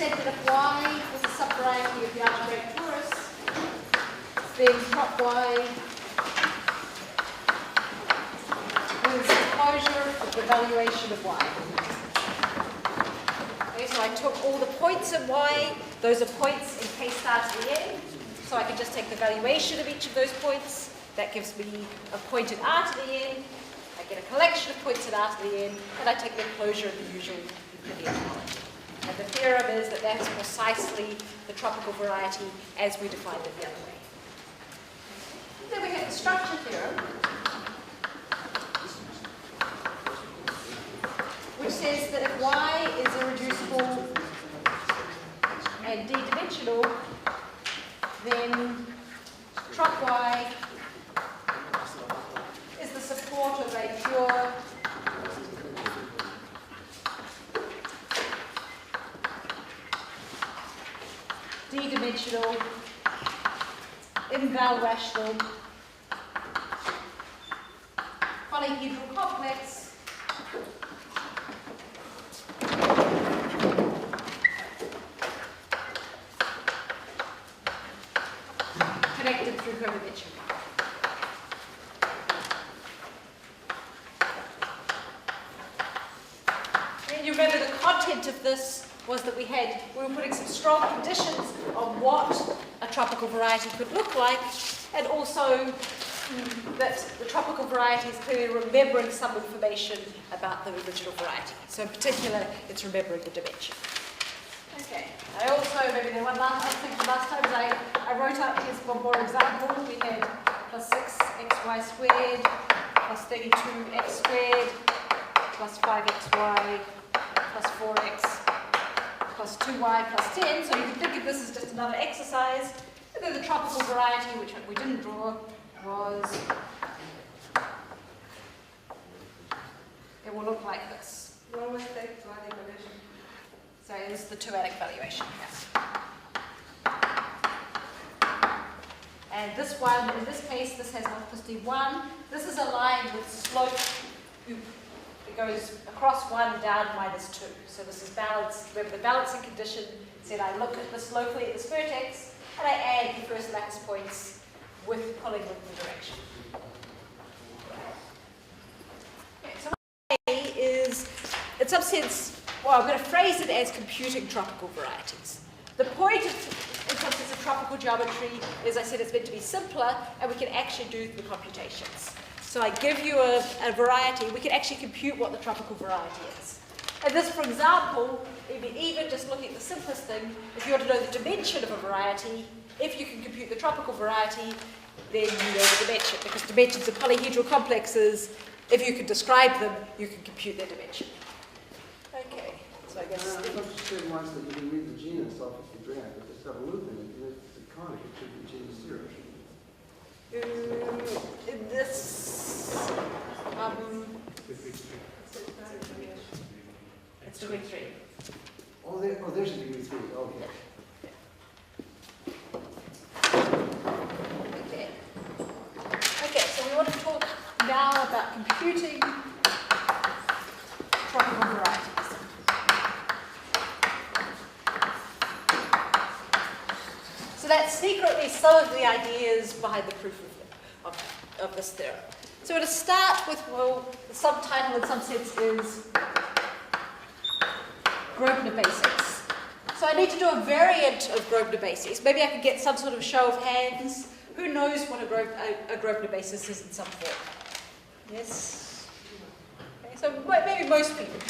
said that if y was a subvariety of the algebraic torus, then top y is the closure of the valuation of y. Okay, so I took all the points in y, those are points in k star to the n, so I can just take the valuation of each of those points. That gives me a point at r to the n, I get a collection of points at r to the n, and I take the closure of the usual Euclidean knowledge. And the theorem is that that's precisely the tropical variety as we defined it the other way. Then we have the structure theorem, which says that if y is irreducible and d-dimensional, then trop y is the support of a pure d-dimensional inval rational polyhedral complex connected through co-dimension. And you remember the content of this was that we were putting some strong conditions on what a tropical variety could look like, and also that the tropical variety is clearly remembering some information about the original variety. So in particular, it's remembering the dimension. Okay. I also, maybe the one last thing from last time, is I wrote up, here's one more example. We had plus 6xy squared, plus 32x squared, plus 5xy, plus 4x, plus 2y plus 10. So you can think of this as just another exercise. And then the tropical variety, which we didn't draw, was, it will look like this. What was the two-adic valuation? So this is the two-adic valuation. Yes. And this one, in this case, this has multiplicity 1. This is a line with slope. It goes across 1 down -2. So this is balanced. Remember the balancing condition said I look at this locally at this vertex and I add the first lattice points with pulling with the direction. Okay, so what I say is, in some sense, well, I'm going to phrase it as computing tropical varieties. The point of, in some sense, of tropical geometry is, I said, it's meant to be simpler and we can actually do the computations. So I give you a variety, we can actually compute what the tropical variety is. And this, for example, even just looking at the simplest thing, if you want to know the dimension of a variety, if you can compute the tropical variety, then you know the dimension, because dimensions of polyhedral complexes, if you can describe them, you can compute their dimension. Okay, so I guess... I thought you said once that you can read the gene itself if you drag, but it's got a loop in it, and it's a conic, it should be gene 0. In this, it's degree 3. Oh, there's a degree 3. Oh, yeah. Okay, so we want to talk now about computing tropical varieties. So that's secretly some of the ideas behind the proof of this theorem. So we're going to start with, well, the subtitle in some sense is Grosvenor basics. So I need to do a variant of Grosvenor basics. Maybe I could get some sort of show of hands. Who knows what a Grosvenor basis is in some form? Yes? Okay, so maybe most people.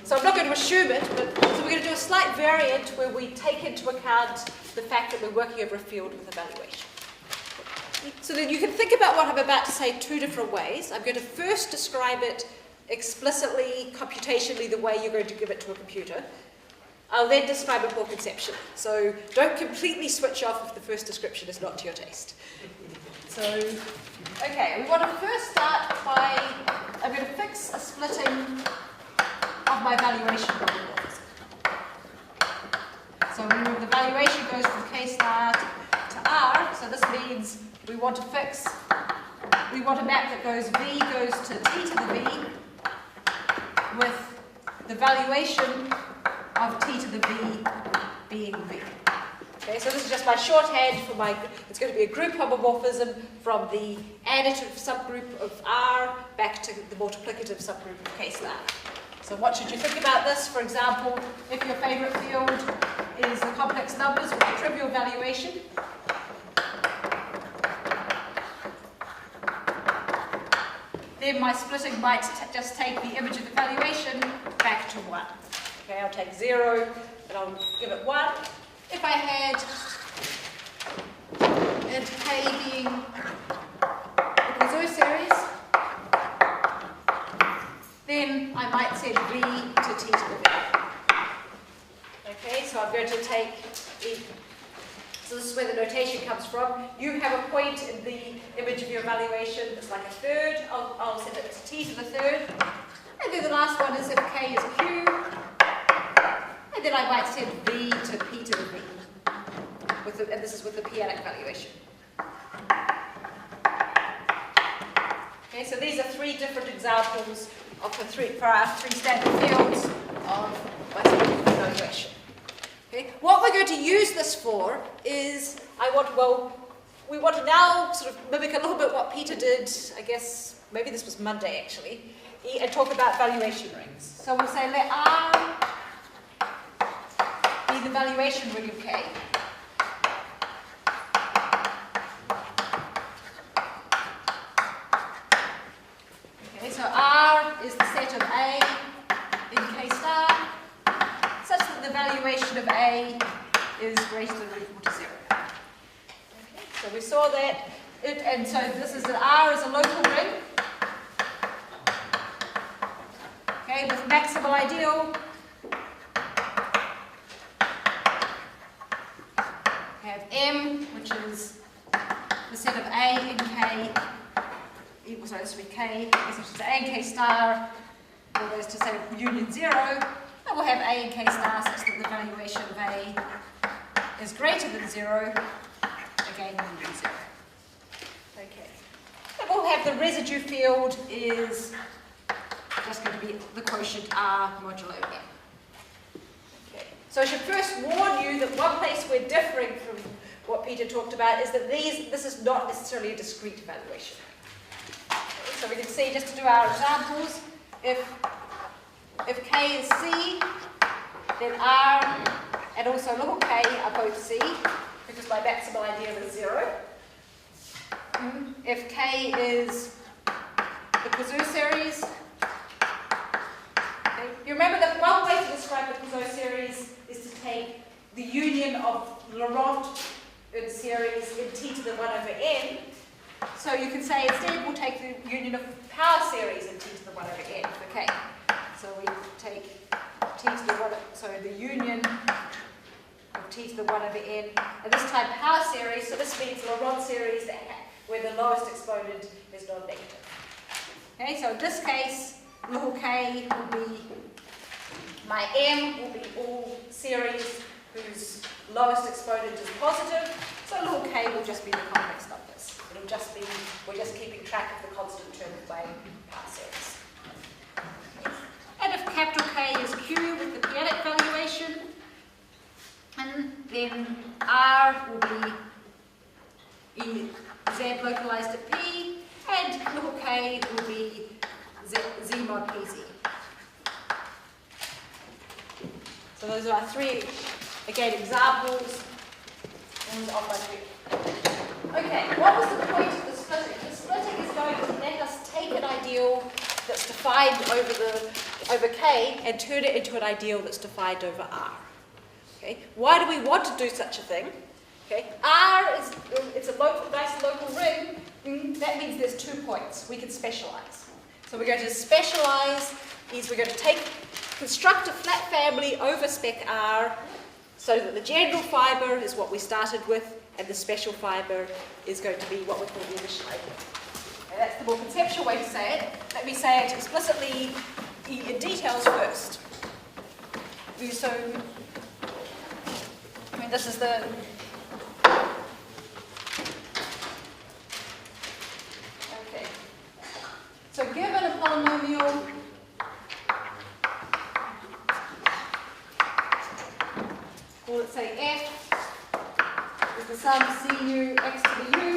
So I'm not going to assume it, but so we're going to do a slight variant where we take into account the fact that we're working over a field with evaluation. So then you can think about what I'm about to say two different ways. I'm going to first describe it explicitly, computationally, the way you're going to give it to a computer. I'll then describe it more conceptually. So don't completely switch off if the first description is not to your taste. So, okay, we want to first start by, I'm going to fix a splitting of my valuation variables. So remember the valuation goes from k star to r, so this means we want to fix, we want a map that goes v goes to t to the v with the valuation of t to the v being v. Okay, so this is just my shorthand for my, it's going to be a group homomorphism from the additive subgroup of R back to the multiplicative subgroup of K star. So what should you think about this? For example, if your favorite field is the complex numbers with a trivial valuation, then my splitting might just take the image of the valuation back to 1. Okay, I'll take 0 and I'll give it 1. If I had int k being the Causeau series, then I might set v to t to the v. Okay, so I'm going to take so this is where the notation comes from. You have a point in the image of your evaluation that's like a third. I'll set it to t to the third. And then the last one is if k is q. And then I might set v to p to the v. And this is with the p-adic valuation. Okay, so these are 3 different examples of for our 3 standard fields of evaluation. Okay. What we're going to use this for is, we want to now sort of mimic a little bit what Peter did, I guess, maybe this was Monday actually, and talk about valuation rings. So we'll say let R be the valuation ring of K. Okay, so R is the set of A in K star, such that the valuation of A is greater than or equal to 0. Okay, so we saw that, and so this is that R is a local ring. Okay, with maximal ideal. We have M, which is the set of A in K equals, sorry, this would be K, which is A in K star, all those to say union 0. And we'll have A in K star such that the valuation of A is greater than 0, again union 0. Okay. And we'll have the residue field is just going to be the quotient R modulo M. Okay. So I should first warn you that one place we're differing from what Peter talked about is that this is not necessarily a discrete evaluation. Okay. So we can see, just to do our examples, if K is C, then R and also little k are both C, because my maximal ideal is 0. If K is the Causeau series, okay, you remember that one way to describe the Causeau series is to take the union of Laurent in series in t to the 1 over n. So you can say instead we'll take the union of power series in t to the 1 over n for K. So we take t to the 1, so the union of t to the 1 over n, and this time power series, so this means Laurent series where the lowest exponent is non-negative. Okay, so in this case, little k will be, my m will be all series whose lowest exponent is positive, so little k will just be the complex numbers. It'll just be, we're just keeping track of the constant term of my power series. And if capital K is Q with the p-adic valuation, and then R will be Z localized at P, and little k will be Z mod PZ. So those are our 3, again, examples of my 3. Okay, what was the point of the splitting? The splitting is going to let us take an ideal that's defined over K and turn it into an ideal that's defined over R. Okay, why do we want to do such a thing? Okay, R is it's a nice local ring. That means there's 2 points. We can specialize. So we're going to specialize. We're going to construct a flat family over spec R, so that the general fiber is what we started with, and the special fiber is going to be what we call the initial ideal. Okay, that's the more conceptual way to say it. Let me say it explicitly in details first. So, I mean, this is the okay. So, given a polynomial Well, let's say f is the sum cu x to the u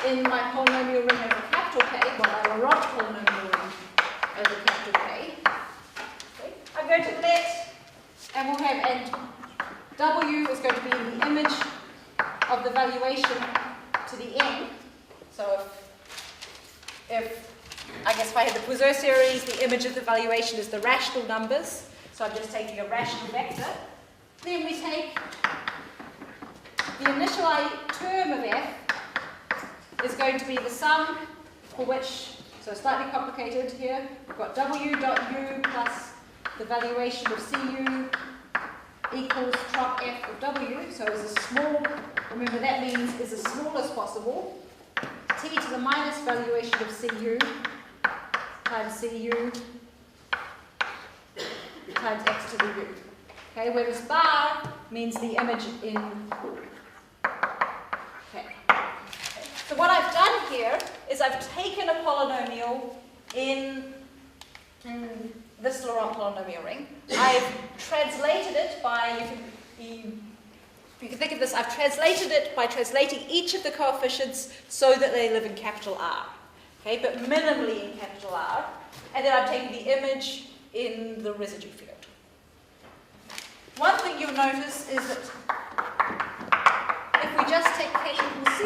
in my polynomial ring over capital K, well, my Laurent polynomial ring over capital K. Okay. I'm going to let, and we'll have, and w is going to be in the image of the valuation to the n. So if I guess if I had the Poisson series, the image of the valuation is the rational numbers. So I'm just taking a rational vector. Then we take the initial term of f is going to be the sum for which, so slightly complicated here, we've got w dot u plus the valuation of cu equals trop f of w. So as a small, remember that means is as small as possible. T to the minus valuation of cu times cu times x to the u. Okay, whereas bar means the image in K. Okay. So what I've done here is I've taken a polynomial in this Laurent polynomial ring. I've translated it by, you can think of this, I've translated it by translating each of the coefficients so that they live in capital R. Okay, but minimally in capital R. And then I've taken the image in the residue field. One thing you'll notice is that if we just take k equals c,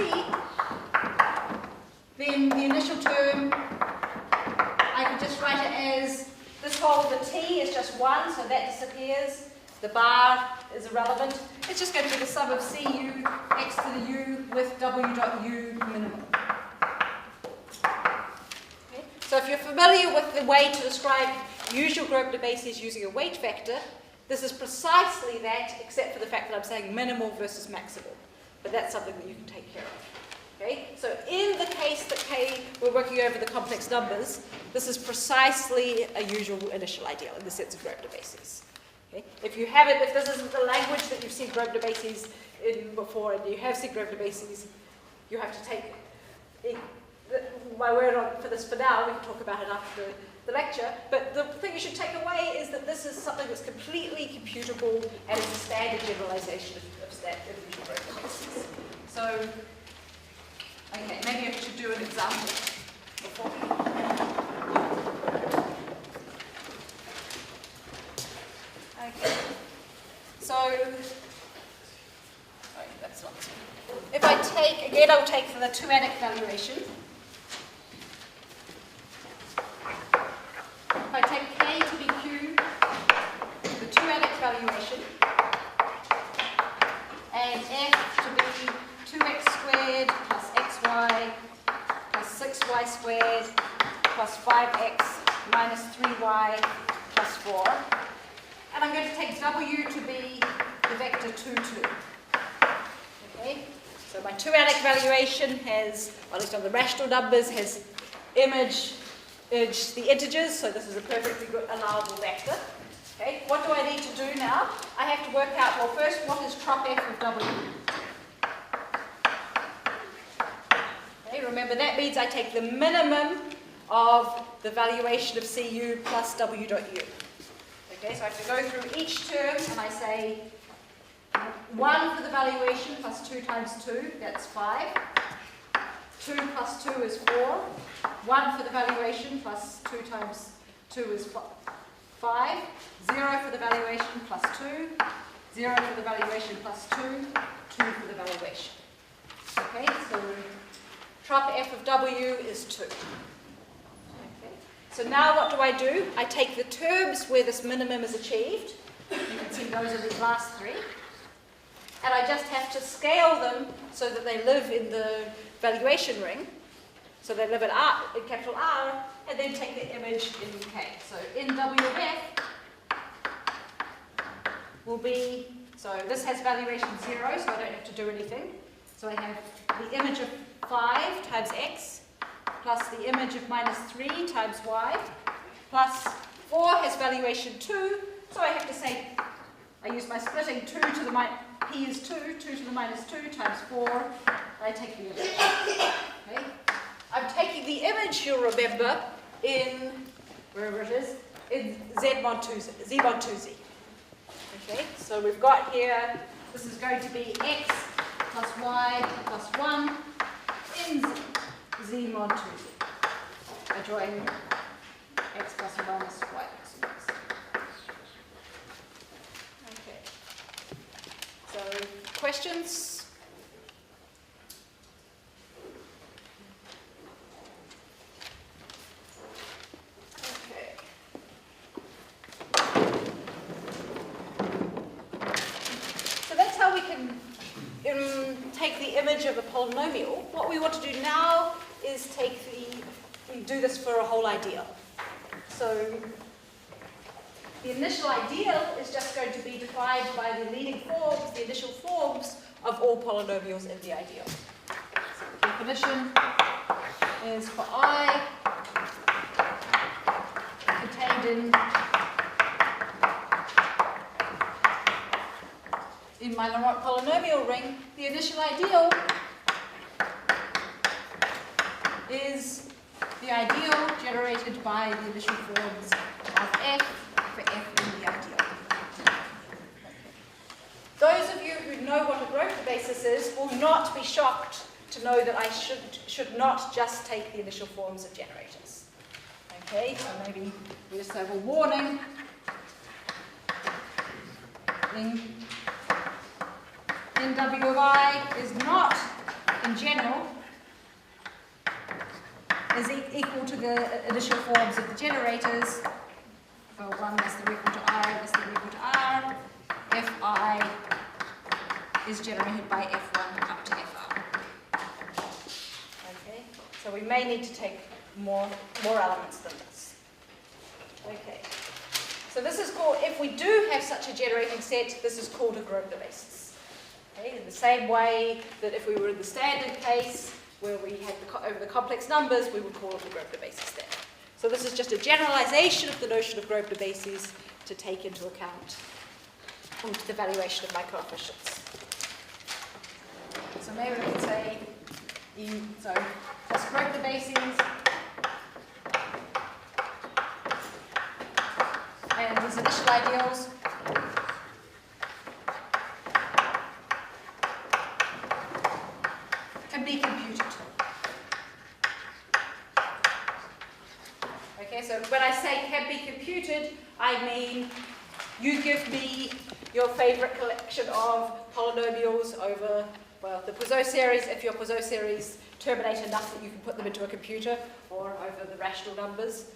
then the initial term, I can just write it as this whole, the t is just 1, so that disappears. The bar is irrelevant. It's just going to be the sum of cu x to the u with w dot u minimum. Okay. So if you're familiar with the way to describe usual Grosvenor bases using a weight vector, this is precisely that, except for the fact that I'm saying minimal versus maximal. But that's something that you can take care of. Okay? So in the case that K, we're working over the complex numbers, this is precisely a usual initial ideal in the sense of Grosvenor bases. Okay? If you haven't, if this isn't the language that you've seen Grosvenor bases in before, and you have seen Grosvenor bases, you have to take my word on for this for now. We can talk about it after the lecture. But the thing you should take away is that this is something that's completely computable and it's a standard generalization of usual Grosvenor bases. So, okay, maybe I should do an example before. Okay. So, that's not. If I take, again, I'll take the two-adic valuation. If I take k to be q, the two-adic valuation, and f to be 2x squared plus xy plus 6y squared plus 5x minus 3y plus 4. And I'm going to take w to be the vector 2, 2. Okay? So my two-adic valuation has, well, at least on the rational numbers, has image the integers, so this is a perfectly good allowable vector. Okay, what do I need to do now? I have to work out, well, first, what is trop f of w? Okay, remember that means I take the minimum of the valuation of cu plus w dot u. Okay, so I have to go through each term and I say 1 for the valuation plus 2 times 2, that's 5. 2 plus 2 is 4. 1 for the valuation plus 2 times 2 is 5. 0 for the valuation plus 2. 0 for the valuation plus 2. 2 for the valuation. Okay, so trop f of w is 2. Okay. So now what do? I take the terms where this minimum is achieved. You can see those are these last three. And I just have to scale them so that they live in the valuation ring. So they live in capital R, and then take the image in K. So in W of F will be, so this has valuation 0, so I don't have to do anything. So I have the image of 5 times X, plus the image of minus 3 times Y, plus 4 has valuation 2, so I have to say, I use my splitting 2 to the minus, P is 2, 2 to the minus 2 times 4, I take the image. Okay? I'm taking the image, you'll remember, in, wherever it is, in Z mod 2Z. Okay? So we've got here, this is going to be x plus y plus 1 in z mod 2z. I drawing x plus or minus y plus or minus. Okay. So, questions? Okay. So that's how we can take the image of a polynomial. What we want to do now is we do this for a whole ideal. So the initial ideal is just going to be defined by the leading forms, the initial forms of all polynomials in the ideal. So the definition is for I contained in my Laurent polynomial ring, the initial ideal is the ideal generated by the initial forms of f for f in the ideal. Those of you who know what a growth basis is will not be shocked to know that I should not just take the initial forms of generators. Okay, so maybe we just have a warning. NW of I is not, in general, is equal to the initial forms of the generators. For 1 less than or equal to I less than or equal to R, Fi is generated by F1 up to Fr. Okay, so we may need to take more elements than this. Okay, so this is called, if we do have such a generating set, this is called a Grosvenor basis. Okay, in the same way that if we were in the standard case, where we had over the complex numbers, we would call it the Grosvenor basis there. So this is just a generalization of the notion of Grosvenor bases to take into account the valuation of my coefficients. So maybe we could say, so just Grosvenor bases, and these initial ideals can be computed. Okay, so when I say can be computed, I mean you give me your favorite collection of polynomials over, well, the Poisson series, if your Poisson series terminate enough that you can put them into a computer, or over the rational numbers,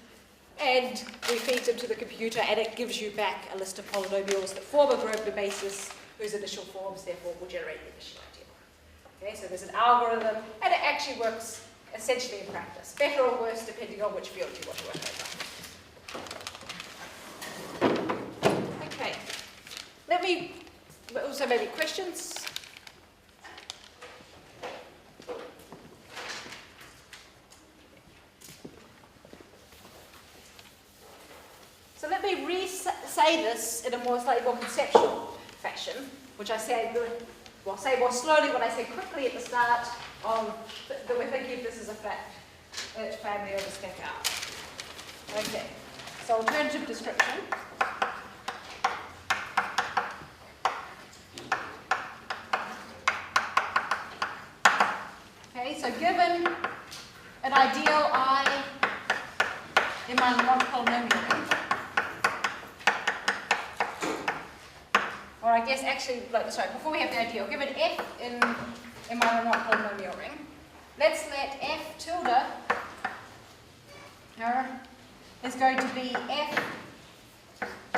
and we feed them to the computer and it gives you back a list of polynomials that form a Grosvenor basis whose initial forms therefore will generate the initial ideal. Okay, so there's an algorithm, and it actually works essentially in practice. Better or worse, depending on which field you want to work over. Okay. Let me also maybe questions. So let me re-say this in a slightly more conceptual fashion, which I say more slowly when I say quickly at the start of that we're thinking of this as a family over spec R. Okay, so alternative description. Okay, so given an ideal I in my Laurent polynomial ring, or I guess actually, before we have the ideal, given f in my Laurent polynomial ring, let's let f tilde is going to be f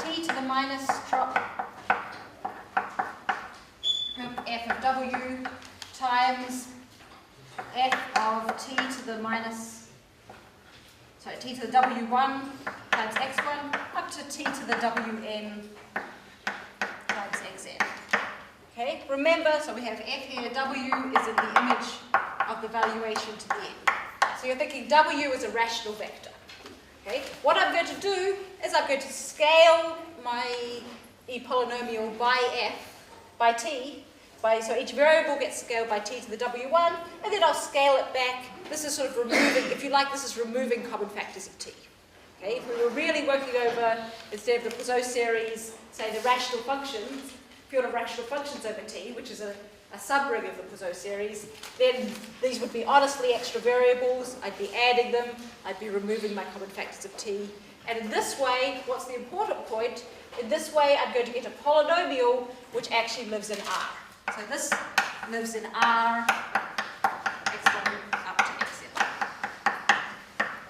t to the minus drop f of w times f of t to the minus, t to the w1 times x1 up to t to the wn times xn. Okay, remember, so we have f here, w is in the image of the valuation to the n. So you're thinking w is a rational vector. Okay, what I'm going to do is I'm going to scale my polynomial by f, by t, so each variable gets scaled by t to the w1, and then I'll scale it back. This is sort of removing, if you like, this is removing common factors of t. Okay, if we were really working over, instead of the Poisson series, say the rational functions, field of rational functions over T, which is a subring of the Poisson series, then these would be honestly extra variables. I'd be adding them. I'd be removing my common factors of T. And in this way, what's the important point? In this way, I'm going to get a polynomial which actually lives in R. So this lives in R, x1 up to xn.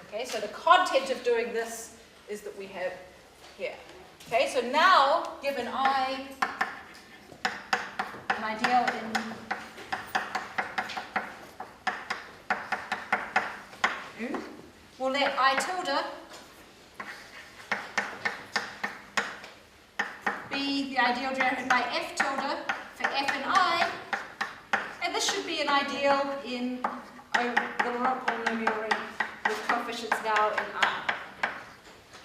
Okay, so the content of doing this is that we have here. Okay, so now, given I, an ideal in U, we'll let I tilde be the ideal generated by F tilde for F and I, and this should be an ideal in the polynomial ring with coefficients now in R.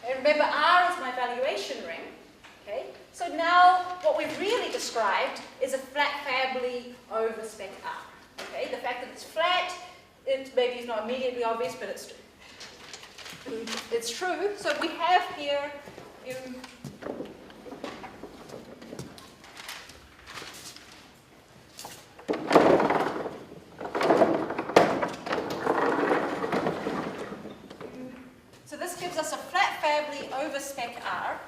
And remember, R is my valuation ring. Okay? So now what we've really described is a flat family over spec R. Okay? The fact that it's flat, it maybe is not immediately obvious, but it's true. So we have here over spec R,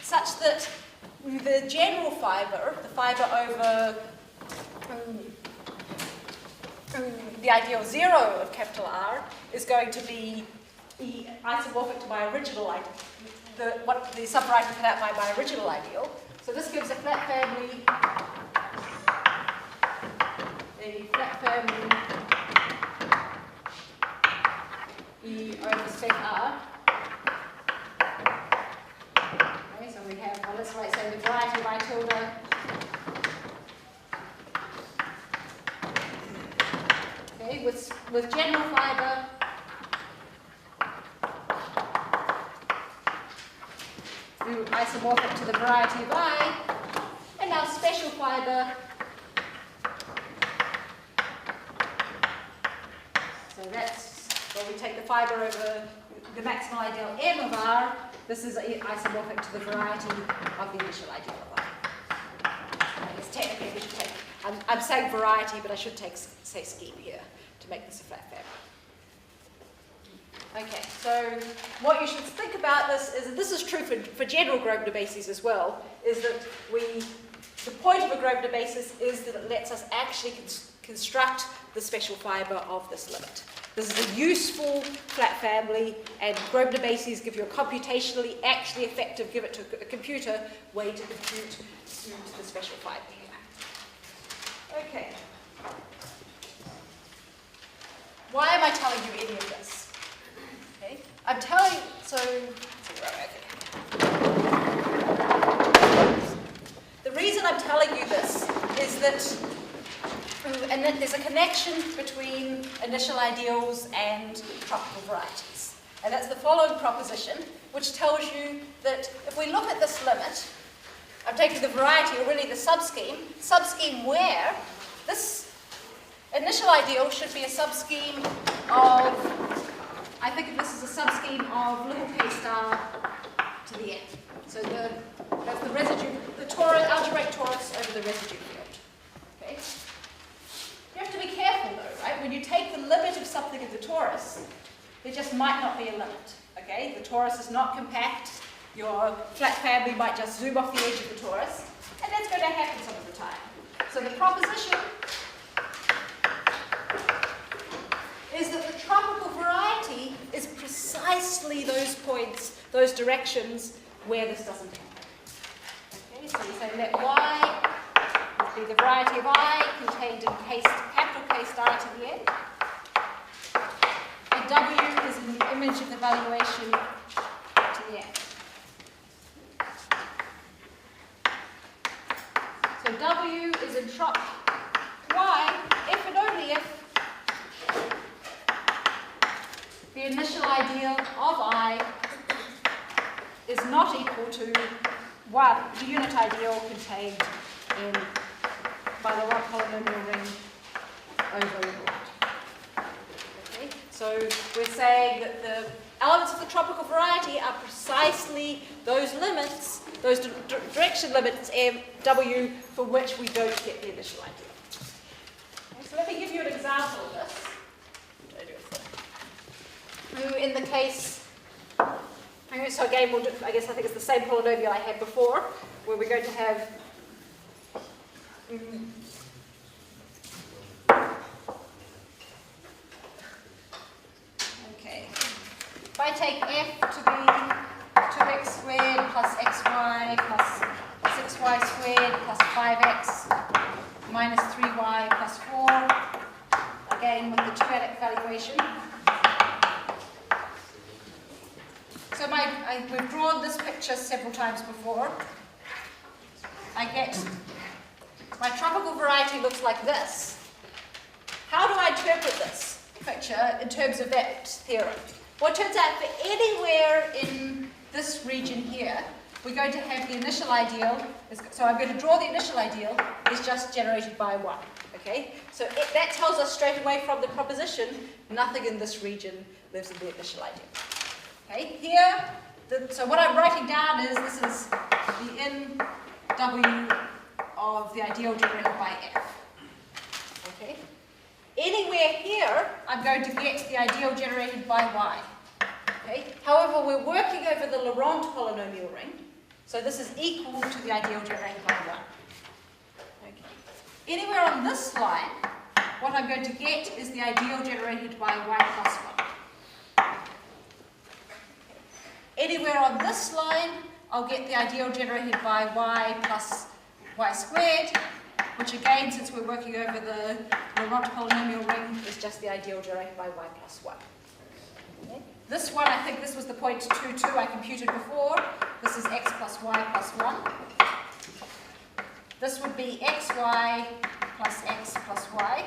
such that the general fibre, the fibre over the ideal 0 of capital R, is going to be isomorphic to my original ideal, what the subwriter put out my original ideal. So this gives a flat family, E over spec R. We have, well, let's write, say, the variety of I tilde okay, with general fibre isomorphic to the variety of I, and now special fibre. So that's where we take the fibre over the maximal ideal M of R. This is isomorphic to the variety of the initial ideal of R. I guess technically we should take, I'm saying variety, but I should say scheme here to make this a flat family. Okay, so what you should think about this is, and this is true for general Grosvenor bases as well, is that the point of a Grosvenor basis is that it lets us actually construct the special fibre of this limit. This is a useful flat family, and Grosvenor bases give you a computationally actually effective, give it to a computer, way to compute the special fibre here. Okay. Why am I telling you any of this? Okay. I'm telling you, the reason I'm telling you this is that and then there's a connection between initial ideals and tropical varieties. And that's the following proposition, which tells you that if we look at this limit, I'm taking the variety, or really the subscheme where this initial ideal should be a subscheme of, I think of this as a subscheme of little k star to the n. So that's the residue, the algebraic torus over the residue field. Okay? You have to be careful though, right? When you take the limit of something in the torus, there just might not be a limit. Okay? The torus is not compact. Your flat family might just zoom off the edge of the torus, and that's going to happen some of the time. So the proposition is that the tropical variety is precisely those points, those directions where this doesn't happen. Okay, so you say let y be the variety of I contained in capital K star to the n, and W is an image of the valuation to the n. So W is in trop Y if and only if the initial ideal of I is not equal to 1, the unit ideal contained in by the right polynomial ring over the right. Okay? So we're saying that the elements of the tropical variety are precisely those limits those direction limits W for which we don't get the initial ideal. Okay, so let me give you an example of this. In the case, so again, we'll do, I think it's the same polynomial I had before, where we're going to have okay. If I take f to be 2x squared plus xy plus 6y squared plus 5x minus 3y plus 4, again with the two evaluation. So we've drawn this picture several times before. I get my tropical variety looks like this. How do I interpret this picture in terms of that theorem? Well, it turns out that anywhere in this region here, we're going to have the initial ideal. So I'm going to draw the initial ideal is just generated by 1. Okay? So that tells us straight away from the proposition, nothing in this region lives in the initial ideal. Okay, here, so what I'm writing down is this is the NW of the ideal generated by F. Okay. Anywhere here, I'm going to get the ideal generated by Y. Okay. However, we're working over the Laurent polynomial ring, so this is equal to the ideal generated by 1. Okay. Anywhere on this line, what I'm going to get is the ideal generated by Y plus 1. Anywhere on this line, I'll get the ideal generated by y plus y squared, which again, since we're working over the Laurent polynomial ring, is just the ideal generated by y plus 1. Okay. This one, I think this was the point 2, 2 I computed before. This is x plus y plus 1. This would be xy plus x plus y.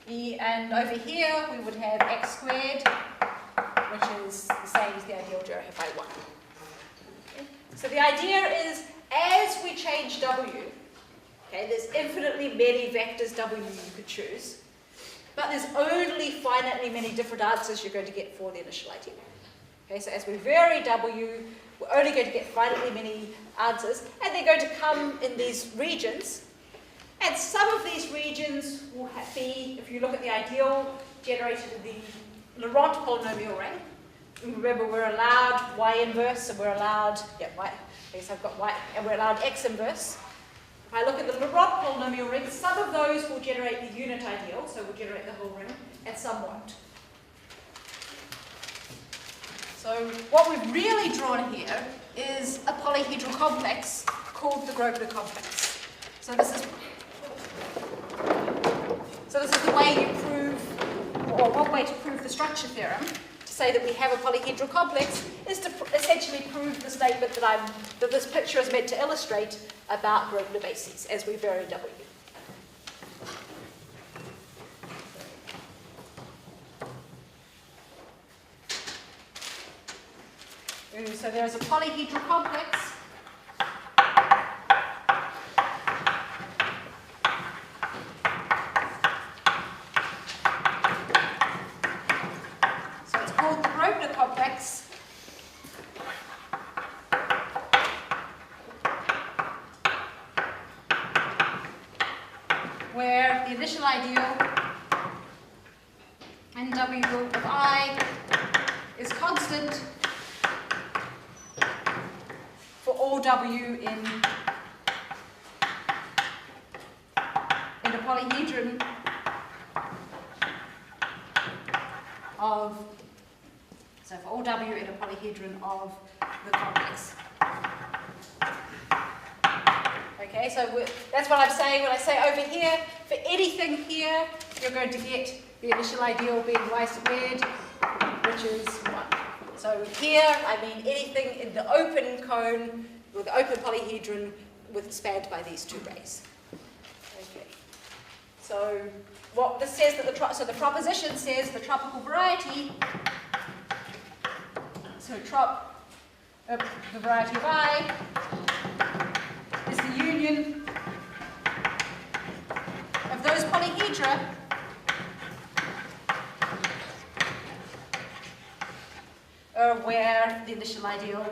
And over here, we would have x squared, which is the same as the ideal generated by 1. Okay. So the idea is, as we change W, okay, there's infinitely many vectors W you could choose, but there's only finitely many different answers you're going to get for the initial ideal. Okay, so as we vary W, we're only going to get finitely many answers, and they're going to come in these regions. And some of these regions will be, if you look at the ideal generated in the Laurent polynomial ring. Remember, we're allowed y inverse, and we're allowed, y, I guess I've got y, and we're allowed x inverse. If I look at the Laurent polynomial ring, some of those will generate the unit ideal, so we'll generate the whole ring, and some won't. So what we've really drawn here is a polyhedral complex called the Grosvenor complex. So this is the way you prove, or one way to prove the structure theorem, to say that we have a polyhedral complex, is to essentially prove the statement that this picture is meant to illustrate about Grosvenor bases as we vary W. So there's a polyhedral complex. Where the initial ideal NW of I is constant for all W in a polyhedron of, so for all W in a polyhedron of the complex. Okay, so that's what I'm saying when I say over here, for anything here, you're going to get the initial ideal being y squared, which is 1. So here, I mean anything in the open cone, or the open polyhedron, spanned by these two rays. Okay. So what this says that the proposition says the tropical variety, so the variety of I is the union of those polyhedra where the initial ideal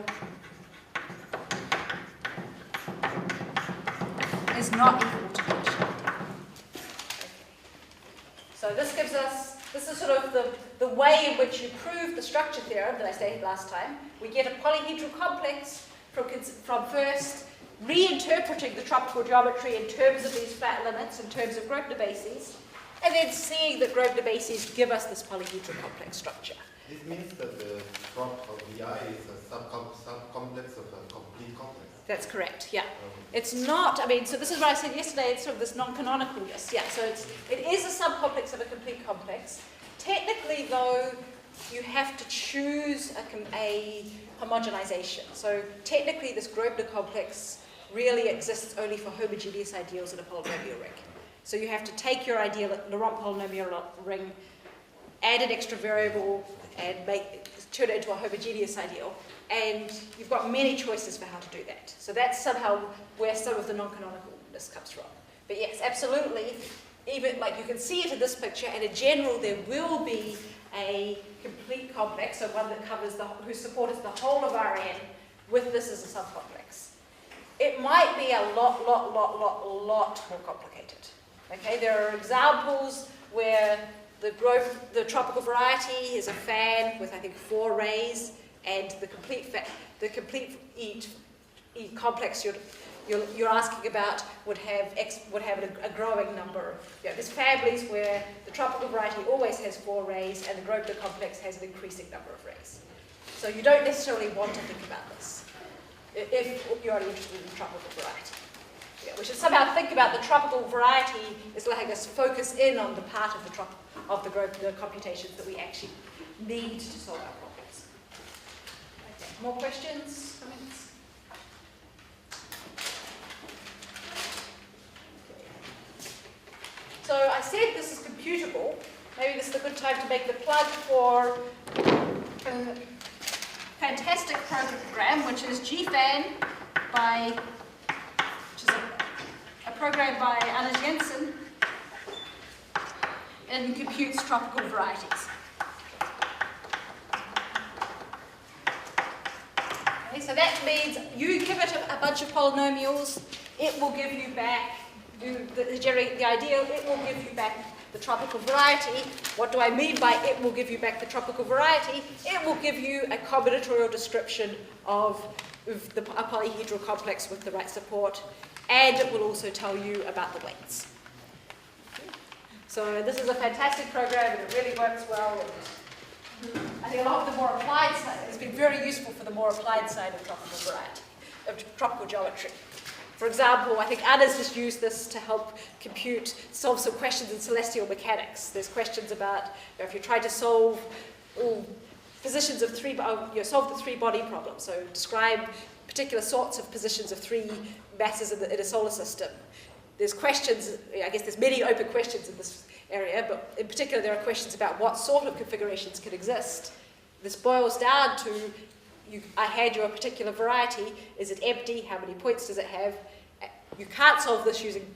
is not equal to the initial ideal. Okay. So this gives us, this is sort of the way in which you prove the structure theorem that I stated last time. We get a polyhedral complex from first reinterpreting the tropical geometry in terms of these flat limits, in terms of Grosvenor bases, and then seeing that Grosvenor bases give us this polyhedral complex structure. This means that the drop of VI is a subcomplex of a complete complex. That's correct, yeah. It's not, I mean, so this is what I said yesterday, it's sort of this non-canonicalness. Yeah, so it is a subcomplex of a complete complex. Technically, though, you have to choose a homogenization. So technically, this Grosvenor complex really exists only for homogeneous ideals in a polynomial ring. So you have to take your ideal Laurent polynomial ring, add an extra variable, and turn it into a homogeneous ideal. And you've got many choices for how to do that. So that's somehow where some of the non-canonicalness comes from. But yes, absolutely, even like you can see it in this picture, and in general there will be a complete complex, so one that covers whose support is the whole of Rn, with this as a subcomplex. It might be a lot more complicated. Okay, there are examples where the tropical variety is a fan with I think 4 rays, and the complete E complex you're asking about would have a growing number. There's families where the tropical variety always has 4 rays, and the Grosvenor complex has an increasing number of rays. So you don't necessarily want to think about this if you're only interested in the tropical variety. Yeah, we should somehow think about the tropical variety as letting us focus in on the part of the Grosvenor computations that we actually need to solve our problems. Okay. More questions, comments? Okay. So I said this is computable. Maybe this is a good time to make the plug for a fantastic program, which is GFAN which is a program by Anders Jensen, and computes tropical varieties. Okay, so that means you give it a bunch of polynomials, it will give you back, generate the ideal, it will give you back the tropical variety. What do I mean by it will give you back the tropical variety? It will give you a combinatorial description of a polyhedral complex with the right support, and it will also tell you about the weights. So this is a fantastic program, and it really works well. And I think a lot of the more applied side has been very useful for the more applied side of tropical variety, of tropical geometry. For example, I think Anna's just used this to help solve some questions in celestial mechanics. There's questions about, if you're trying to solve positions of solve the 3-body problem. So describe particular sorts of positions of 3 masses in a solar system. There's questions, I guess there's many open questions in this area, but in particular there are questions about what sort of configurations can exist. This boils down to, I hand you a particular variety, is it empty, how many points does it have? You can't solve this using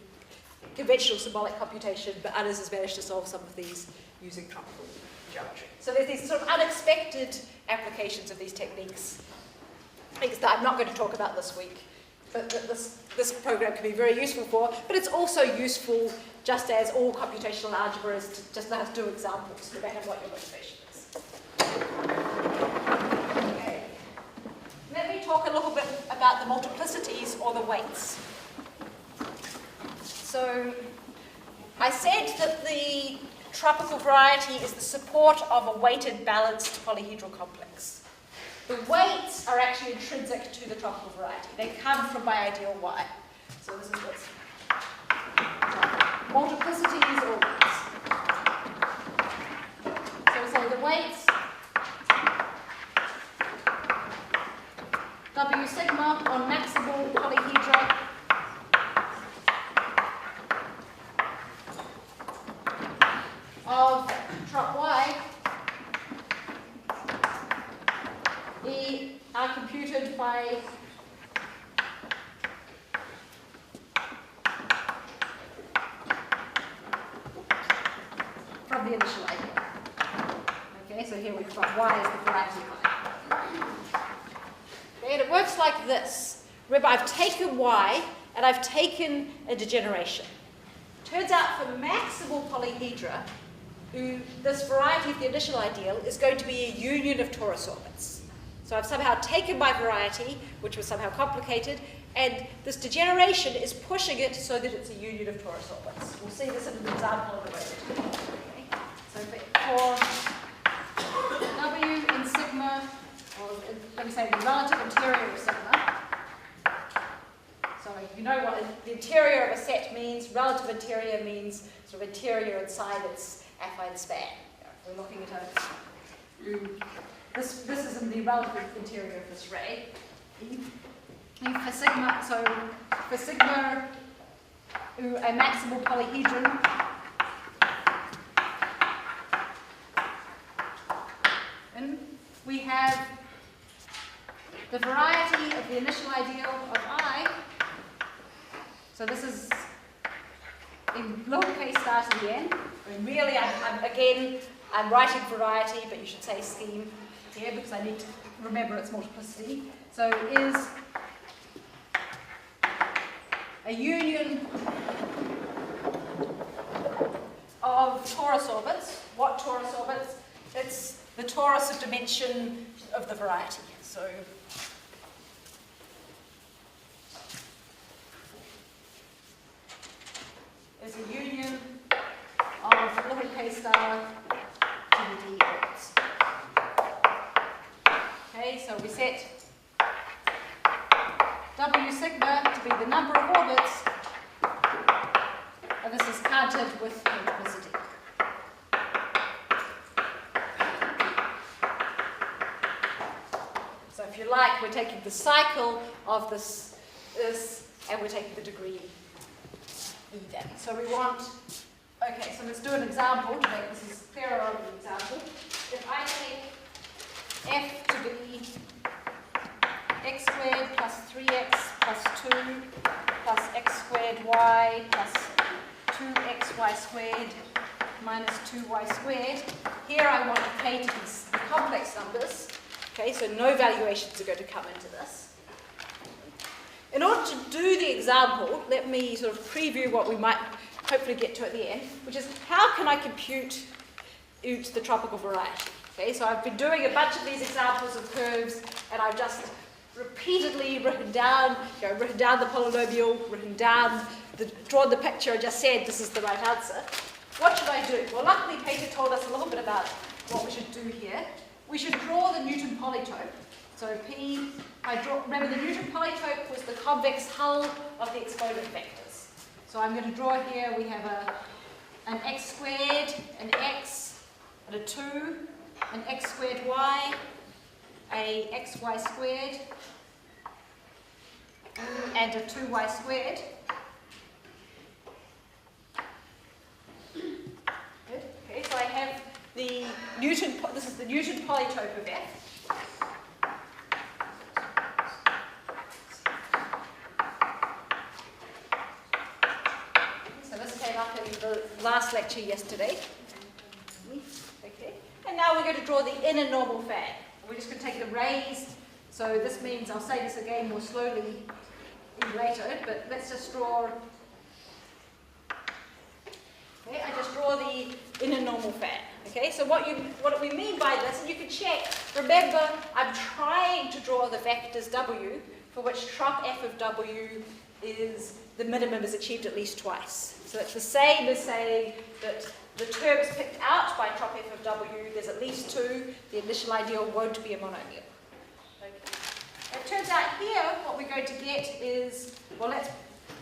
conventional symbolic computation, but others has managed to solve some of these using tropical geometry. So there's these sort of unexpected applications of these techniques, things that I'm not going to talk about this week, but that this program can be very useful for, but it's also useful just as all computational algebra is to just let us do examples, no matter what your motivation is. Okay. Let me talk a little bit about the multiplicities or the weights. So I said that the tropical variety is the support of a weighted balanced polyhedral complex. The weights are actually intrinsic to the tropical variety. They come from my ideal Y. So this is what's multiplicities or weights. So we say the weights W sigma on maximal polyhedra of trop Y are computed by from the initial ideal. Okay, so here we've got Y as the variety line. like this. Remember, I've taken y and I've taken a degeneration. Turns out for maximal polyhedra, this variety of the initial ideal is going to be a union of torus orbits. So I've somehow taken my variety, which was somehow complicated, and this degeneration is pushing it so that it's a union of torus orbits. We'll see this in an example in a moment. Okay. So for W in sigma, or let me say the relative interior of sigma. So you know what the interior of a set means. Relative interior means sort of interior inside its affine span. We're looking at this is in the relative interior of this ray. For sigma, so for sigma, a maximal polyhedron, and we have the variety of the initial ideal of I. So this is in lowercase start to the end. I mean, really, I'm writing variety, but you should say scheme here because I need to remember its multiplicity. So is a union of torus orbits. What torus orbits? It's the torus of dimension of the variety. So is a union of lowercase star to the d orbits. Okay, so we set W sigma to be the number of orbits, and this is counted with multiplicity. So if you like, we're taking the cycle of this, and we're taking the degree E then. So we want, okay, so let's do an example to make this is clearer on the example. If I take f to be x squared plus 3x plus 2 plus x squared y plus 2xy squared minus 2y squared. Here I want k to be the complex numbers. Okay, so no valuations are going to come into this. In order to do the example, let me sort of preview what we might hopefully get to at the end, which is how can I compute the tropical variety? Okay, so I've been doing a bunch of these examples of curves, and I've just repeatedly written down the polynomial, drawn the picture, and just said this is the right answer. What should I do? Well, luckily Peter told us a little bit about what we should do here. We should draw the Newton polytope. So remember the Newton polytope was the convex hull of the exponent vectors. So I'm going to draw here, we have an x squared, an x, and a 2, an x squared y, a xy squared, and a 2y squared. Good. Okay, so I have the Newton, this is the Newton polytope of F. So this came up in the last lecture yesterday. Okay, and now we're going to draw the inner normal fan. We're just going to take the raised, so this means, I'll say this again more slowly later, but let's just draw, okay, I just draw the inner normal fan. Okay, so what we mean by this, and you can check, remember, I'm trying to draw the vectors W, for which trop f of W is, the minimum is achieved at least twice. So it's the same as saying that the terms picked out by trop f of W, there's at least 2. The initial ideal won't be a monomial. Okay. It turns out here, what we're going to get is, well,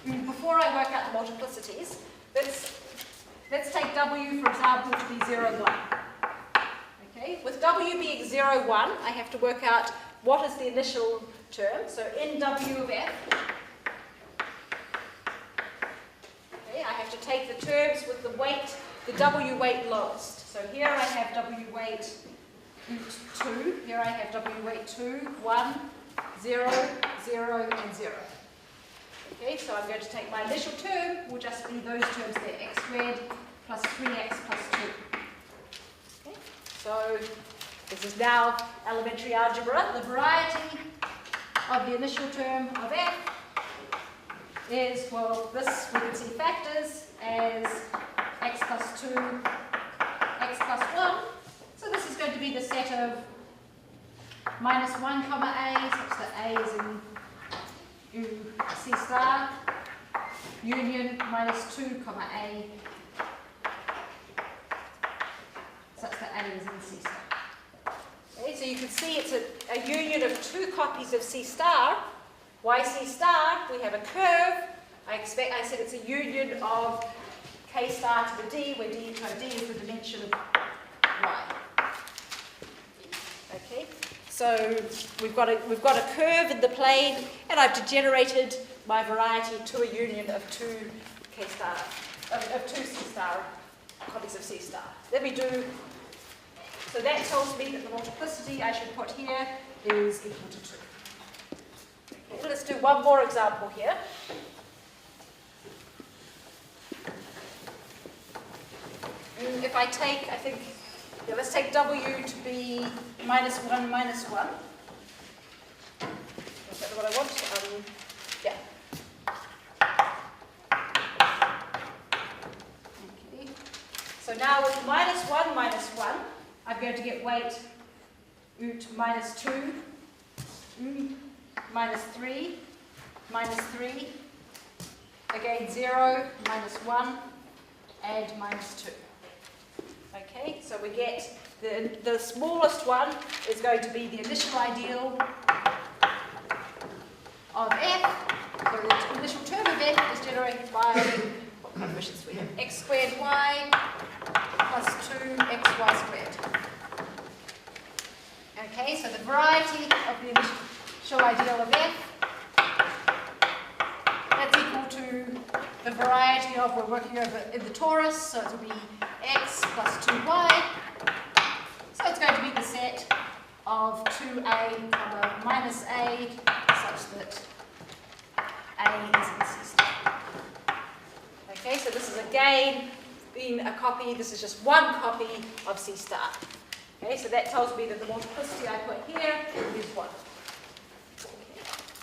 before I work out the multiplicities, let's take W, for example, to be 0, 1. Okay, with W being 0, 1, I have to work out what is the initial term. So in W of F, okay, I have to take the terms with the weight, the W weight lowest. So here I have W weight 2. Here I have W weight 2, 1, 0, 0, and 0. Okay, so I'm going to take my initial term, will just be those terms there, x squared plus 3x plus 2. Okay, so this is now elementary algebra. The variety of the initial term of f is, well, this we can see factors as x plus 2, x plus 1. So this is going to be the set of minus 1 comma a, such that a is in C star, union minus 2 comma a, such that a is in C star. Okay, so you can see it's a union of 2 copies of C star. Why C star? We have a curve. I said it's a union of k star to the d, where d is the dimension of y. Okay, so we've got a curve in the plane, and I've degenerated my variety to a union of 2 k star of 2 c star copies of C star. Let me do. So that tells me that the multiplicity I should put here is equal to 2. Okay, let's do one more example here. If I take, let's take W to be minus 1 minus 1. Is that what I want? Yeah. Okay. So now with minus 1 minus 1, I'm going to get weight minus 2, minus 3, minus 3, again 0, minus 1, and minus 2. Okay, so we get the smallest one is going to be the initial ideal of f. So the initial term of f is generated by, what coefficients we have? X squared y plus 2xy squared. Okay, so the variety of the initial ideal of f, that's equal to the variety of, we're working over in the torus, so it will be x plus 2y. So it's going to be the set of 2a comma minus a, such that a is in C star. Okay, so this is again being a copy, this is just one copy of C star. Okay, so that tells me that the multiplicity I put here is 1. Okay.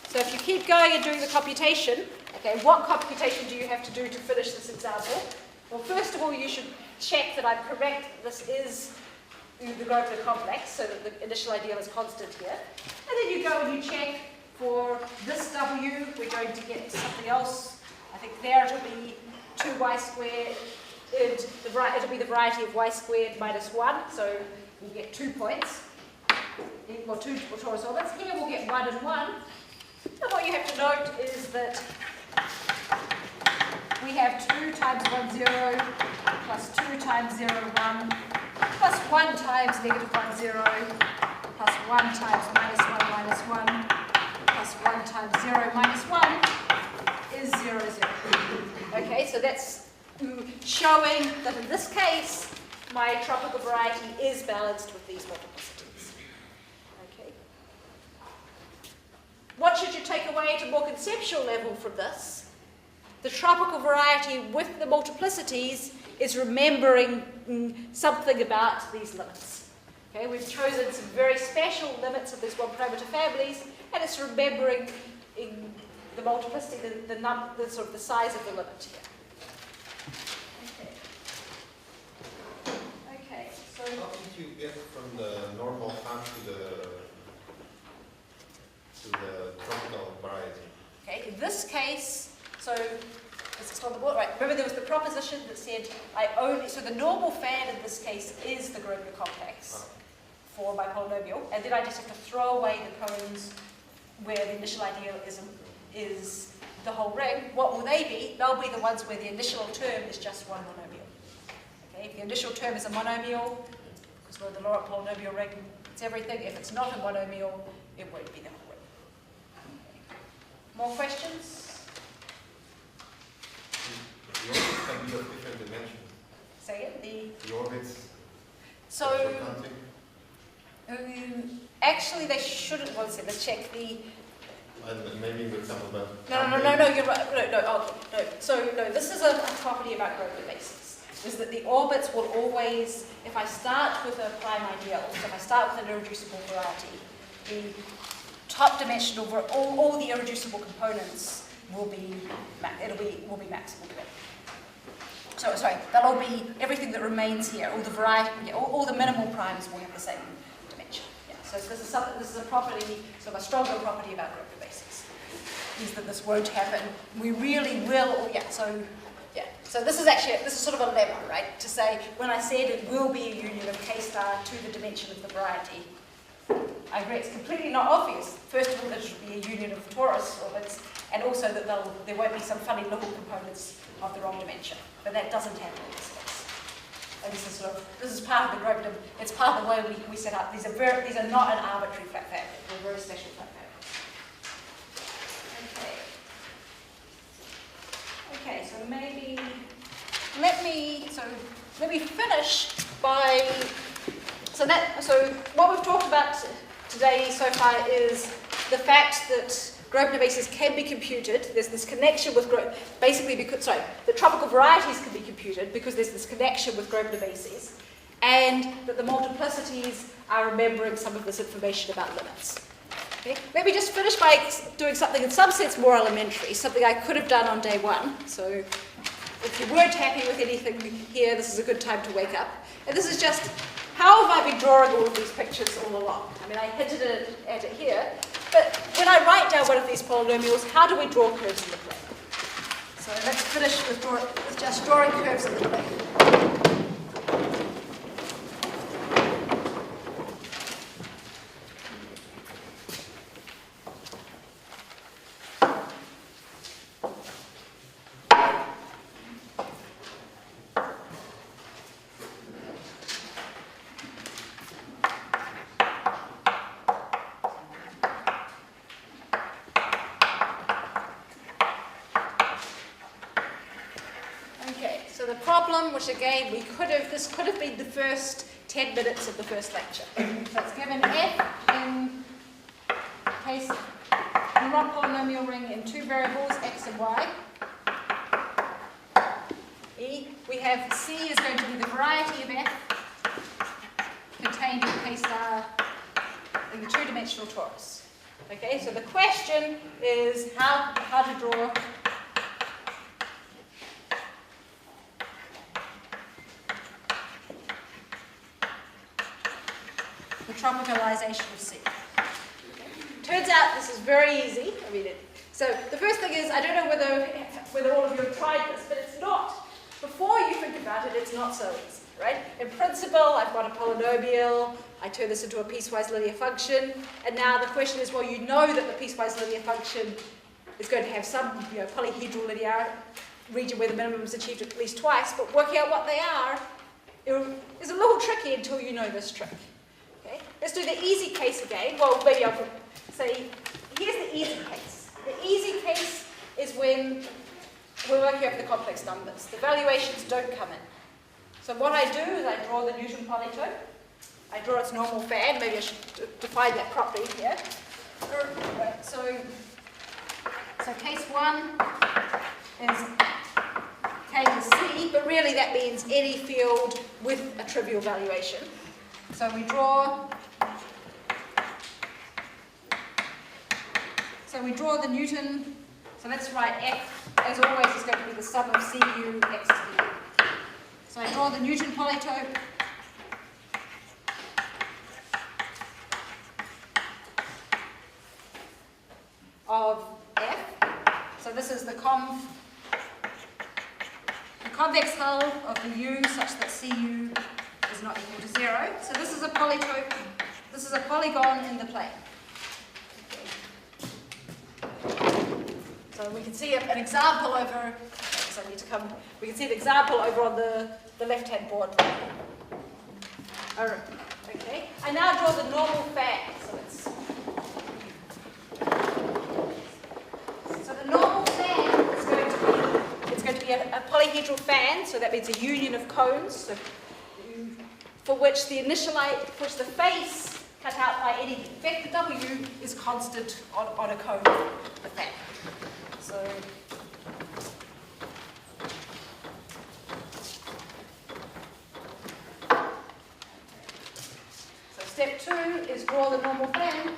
So if you keep going and doing the computation, okay, what computation do you have to do to finish this example? Well, first of all, you should check that I'm correct. This is the Grosvenor complex, so that the initial ideal is constant here. And then you go and you check for this W. We're going to get something else. I think there it'll be 2y squared. It'll be the variety of y squared minus 1. So we'll get 2 points. Well, 2 torus orbits. Here we'll get 1 and 1. And what you have to note is that we have 2 times 1, 0, plus 2 times 0, 1, plus 1 times negative 1, 0, plus 1 times minus 1, minus 1, plus 1 times 0, minus 1 is 0, 0. Okay, so that's showing that in this case, my tropical variety is balanced with these multiplicities. Okay. What should you take away at a more conceptual level from this? The tropical variety with the multiplicities is remembering something about these limits. Okay, we've chosen some very special limits of these one-parameter families, and it's remembering in the multiplicity, the sort of the size of the limit here. Okay, so how did you get from the normal form to the tropical variety? okay, in this case, so this is on the board, right? Remember there was the proposition that said so the normal fan in this case is the Grosvenor complex for my polynomial, and then I just have to throw away the cones where the initial ideal is the whole ring. What will they be? They'll be the ones where the initial term is just one monomial. Okay, if the initial term is a monomial, because we're the Laurent polynomial ring, it's everything. If it's not a monomial, it won't be the whole ring. More questions? The orbits can be of different dimensions. Say it. The orbits. So actually, they shouldn't. One second. Let's check the. Maybe with some of them. No. You're right. No. So no. This is a property about Grosvenor bases. Is that the orbits will always, if I start with a prime ideal, so if I start with an irreducible variety, the top dimensional, all the irreducible components will be maximal to it. So sorry, that'll be everything that remains here. All the variety, all the minimal primes will have the same dimension. Yeah. So this is a property, sort of a stronger property about group bases, is that this won't happen. We really will. So this is sort of a lemma, right? To say when I said it will be a union of K star to the dimension of the variety, I agree it's completely not obvious. First of all, it should be a union of torus orbits, and also that there won't be some funny little components of the wrong dimension. But that doesn't happen in this case. And this is part of the group. It's part of the way we set up. These are not an arbitrary flat family. They're very special flat families. Okay, so maybe let me finish by so what we've talked about today so far is the fact that Grosvenor bases can be computed. There's this connection with the tropical varieties can be computed because there's this connection with Grosvenor bases, and that the multiplicities are remembering some of this information about limits. Okay? Let me just finish by doing something in some sense more elementary, something I could have done on day one. So if you weren't happy with anything here, this is a good time to wake up. And this is just, how have I been drawing all of these pictures all along? I mean, I hinted at it here, but when I write down one of these polynomials, how do we draw curves in the plane? So let's finish with just drawing curves in the plane. Which again, this could have been the first 10 minutes of the first lecture. So it's given f in case the Laurent polynomial ring in two variables, x and y. E, we have C is going to be the variety of f contained in K star in the two-dimensional torus. Okay, so the question is how to draw tropicalization of C. Turns out this is very easy. So the first thing is, I don't know whether all of you have tried this, but it's not. Before you think about it, it's not so easy, right? In principle, I've got a polynomial. I turn this into a piecewise linear function, and now the question is, well, you know that the piecewise linear function is going to have some, polyhedral linear region where the minimum is achieved at least twice, but working out what they are is a little tricky until you know this trick. Okay? Let's do the easy case again. Well, maybe I'll say, here's the easy case. The easy case is when we're working out the complex numbers. The valuations don't come in. So what I do is I draw the Newton polytope. I draw its normal fan. Maybe I should define that properly here. Right, so case 1 is K to C, but really that means any field with a trivial valuation. So we draw the Newton, so let's write F, as always, is going to be the sum of CU x to the U. So I draw the Newton polytope of F. So this is the convex hull of the U such that CU is not equal to 0. So this is a polytope, this is a polygon in the plane. So we can see an example over, we can see an example over on the left-hand board. Okay, I now draw the normal fan. So the normal fan is going to be a polyhedral fan, so that means a union of cones, so for which the face cut out by any vector W is constant on a cone of the fan. So step 2 is draw the normal fan.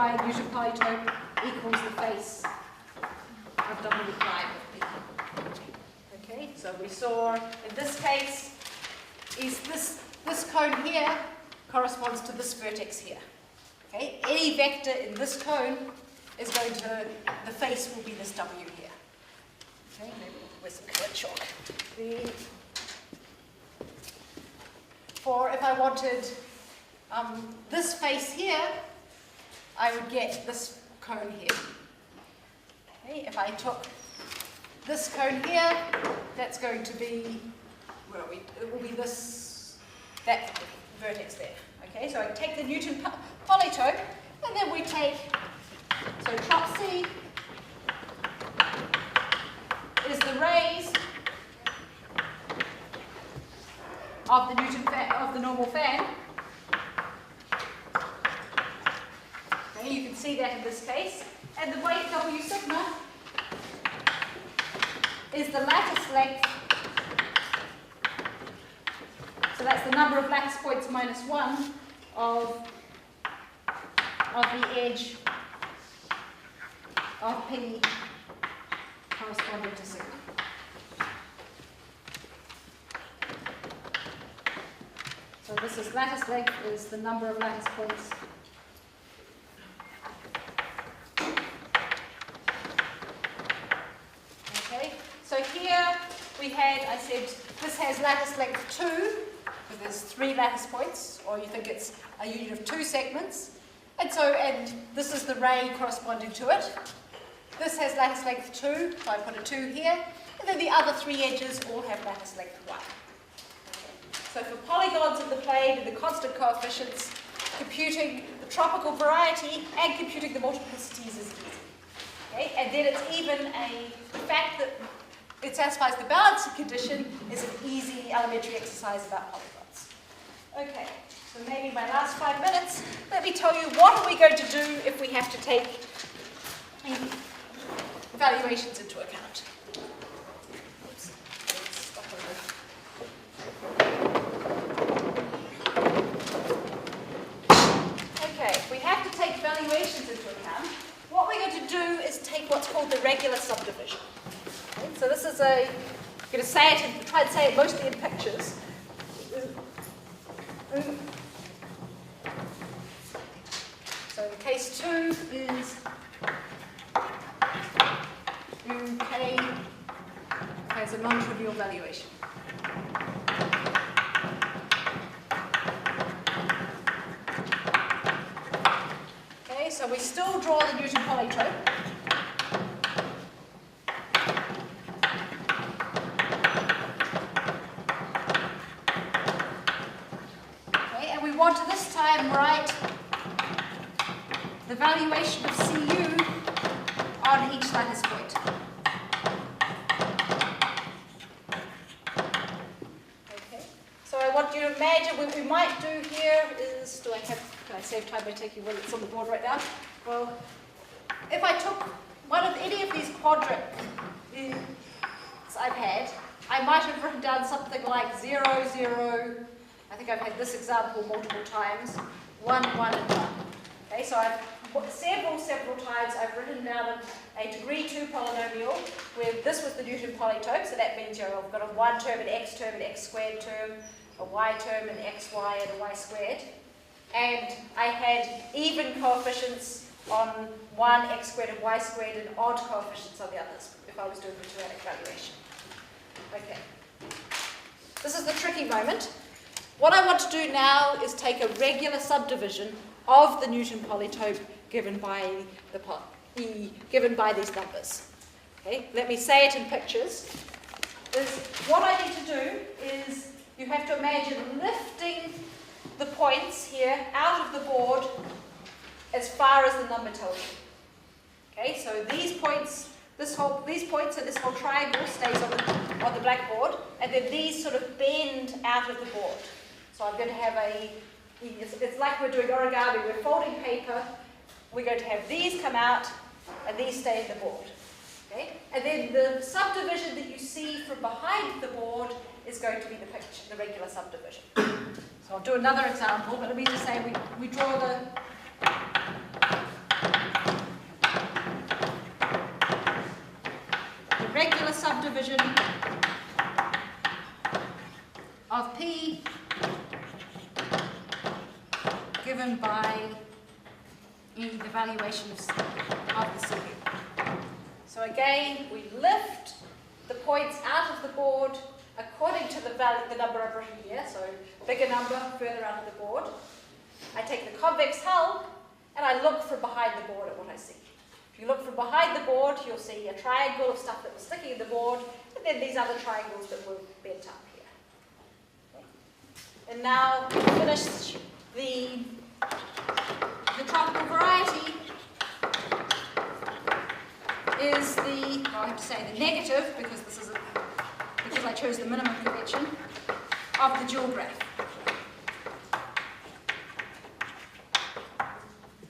by a Newton polytope equals the face of W prime of P. Okay, so we saw in this case is this cone here corresponds to this vertex here. Okay, any vector in this cone is going to, the face will be this W here. Okay, maybe with some colored chalk. For if I wanted this face here, I would get this cone here. Okay, if I took this cone here, that's going to be, where are we? It will be this, that vertex there. Okay, so I take the Newton polytope, and then we take, so trop C is the rays of the Newton of the normal fan. Okay, you can see that in this case, and the weight W sigma is the lattice length. So that's the number of lattice points minus 1 of the edge of P corresponding to sigma. So this is lattice length is the number of lattice points. Okay, so here we had, I said, this has lattice length 2, because there's 3 lattice points, or you think it's a union of 2 segments. And this is the ray corresponding to it. This has lattice length 2, so I put a 2 here. And then the other 3 edges all have lattice length 1. So for polygons in the plane and the constant coefficients, computing the tropical variety and computing the multiplicities is easy. Okay? And then it's even the fact that it satisfies the balancing condition is an easy elementary exercise about polygons. Okay, so maybe my last 5 minutes, let me tell you what are we going to do if we have to take evaluations into account. Oops. Stop over. Okay, if we have to take valuations into account, what we're going to do is take what's called the regular subdivision. Okay, so this is I'm going to say it and try and say it mostly in pictures. So case 2 is UK has a non-trivial valuation. Okay, so we still draw the Newton polytope. Okay, and we want to this time write the valuation of CU on each lattice point. Okay, so I want you to imagine what we might do here is, can I save time by taking one that's on the board right now? Well, if I took any of these quadrants I've had, I might have written down something like 0, 0, I think I've had this example multiple times, 1, 1, and 1. Okay, so I've several times I've written down a degree 2 polynomial where this was the Newton polytope, so that means I've got a 1 term, an x squared term, a y term, an xy, and a y squared. And I had even coefficients on 1, x squared, and y squared, and odd coefficients on the others, if I was doing the quadratic valuation. Okay. This is the tricky moment. What I want to do now is take a regular subdivision of the Newton polytope given by these numbers. Okay, let me say it in pictures. What I need to do is you have to imagine lifting the points here out of the board as far as the number tells you. Okay, so these points, these points and this whole triangle stays on the blackboard, and then these sort of bend out of the board. So I'm going to have it's like we're doing origami, we're folding paper, we're going to have these come out, and these stay in the board. Okay? And then the subdivision that you see from behind the board is going to be the regular subdivision. So I'll do another example, but let me just say we draw regular subdivision of P given by the valuation of the CV. So again, we lift the points out of the board according to the number I've written here, so bigger number further out of the board. I take the convex hull and I look from behind the board at what I see. If you look from behind the board, you'll see a triangle of stuff that was sticking in the board, and then these other triangles that were bent up here. Okay. And now to finish the tropical variety is the, well, I have to say the negative, because this is because I chose the minimum convention of the dual graph.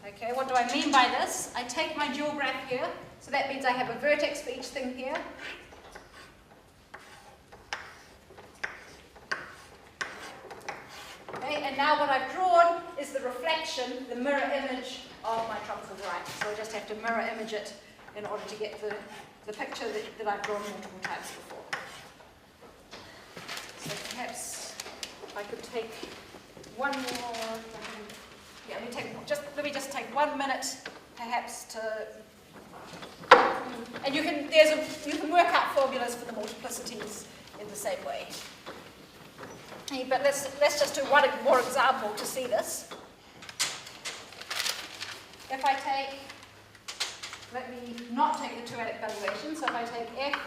Okay, what do I mean by this? I take my dual graph here, so that means I have a vertex for each thing here. Okay, and now what I've drawn is the reflection, the mirror image of my tropical variety. So I just have to mirror image it in order to get the picture that I've drawn multiple times before. So perhaps I could take one more. Yeah, let me just take 1 minute, perhaps, to. And you can work out formulas for the multiplicities in the same way. Okay, but let's just do one more example to see this. If I take, let me not take the two-adic valuation. So if I take f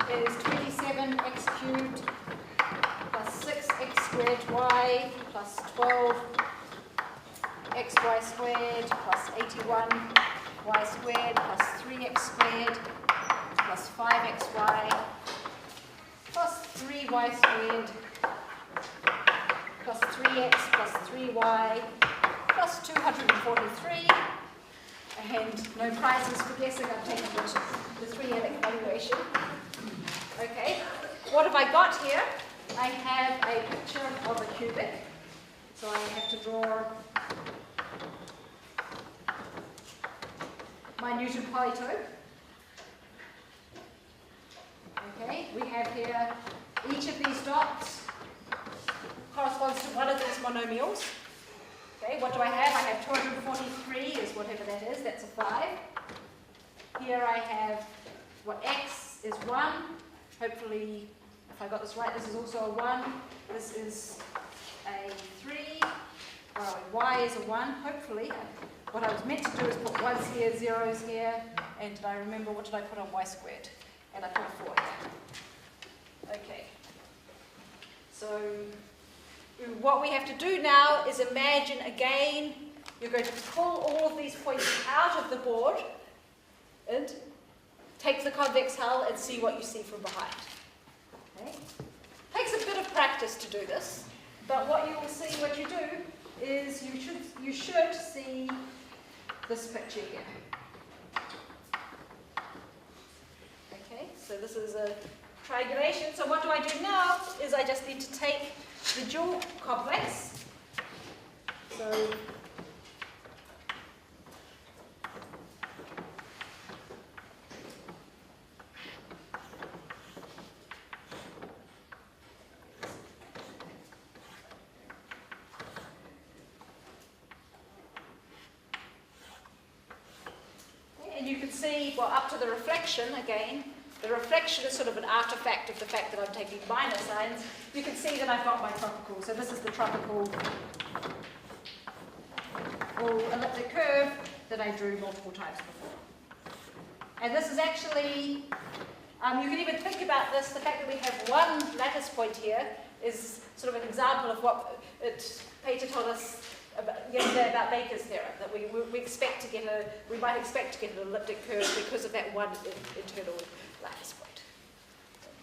is 27x cubed plus 6x squared y plus 12 xy squared plus 81 y squared plus 3x squared plus 5xy plus 3y squared plus 3x plus 3y plus 243, and no prizes for guessing. I've taken the three-adic valuation. Okay, what have I got here? I have a picture of a cubic, so I have to draw my Newton polytope. Okay, we have here each of these dots corresponds to one of these monomials. Okay, what do I have? I have 243 is whatever that is, that's a 5. Here I have what x is 1. Hopefully, if I got this right, this is also a 1. This is a 3. Y is a 1, hopefully. What I was meant to do is put 1s here, 0s here, and did I remember what did I put on y squared? And I put a 4 here. Okay. So what we have to do now is imagine again, you're going to pull all of these points out of the board and take the convex hull and see what you see from behind. Okay? Takes a bit of practice to do this, but what you will see, what you do, is you should see this picture here. Okay, so this is a triangulation. So what do I do now is I just need to take the dual complex. So and you can see, well, up to the reflection again. The reflection is sort of an artifact of the fact that I'm taking minor signs. You can see that I've got my tropical. So this is the tropical elliptic curve that I drew multiple times before. And this is actually, you can even think about this, the fact that we have one lattice point here is sort of an example of what Peter told us yesterday about Baker's theorem, that we might expect to get an elliptic curve because of that one internal lattice point.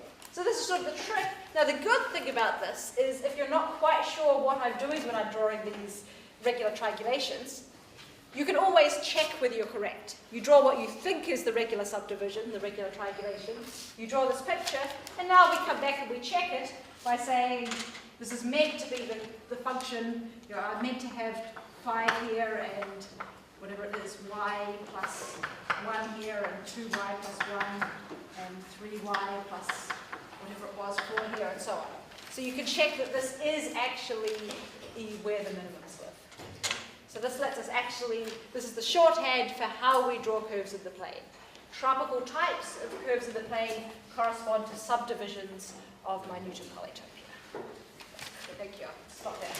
Okay. So this is sort of the trick. Now the good thing about this is if you're not quite sure what I'm doing when I'm drawing these regular triangulations, you can always check whether you're correct. You draw what you think is the regular subdivision, the regular triangulation. You draw this picture, and now we come back and we check it by saying this is meant to be the function. I'm meant to have 5 here and whatever it is, y plus 1 here, and 2y plus 1, and 3y plus whatever it was, 4 here, and so on. So you can check that this is actually where the minimums live. So this lets us actually, this is the shorthand for how we draw curves of the plane. Tropical types of curves of the plane correspond to subdivisions of my Newton polytope here. So thank you. I'll stop there.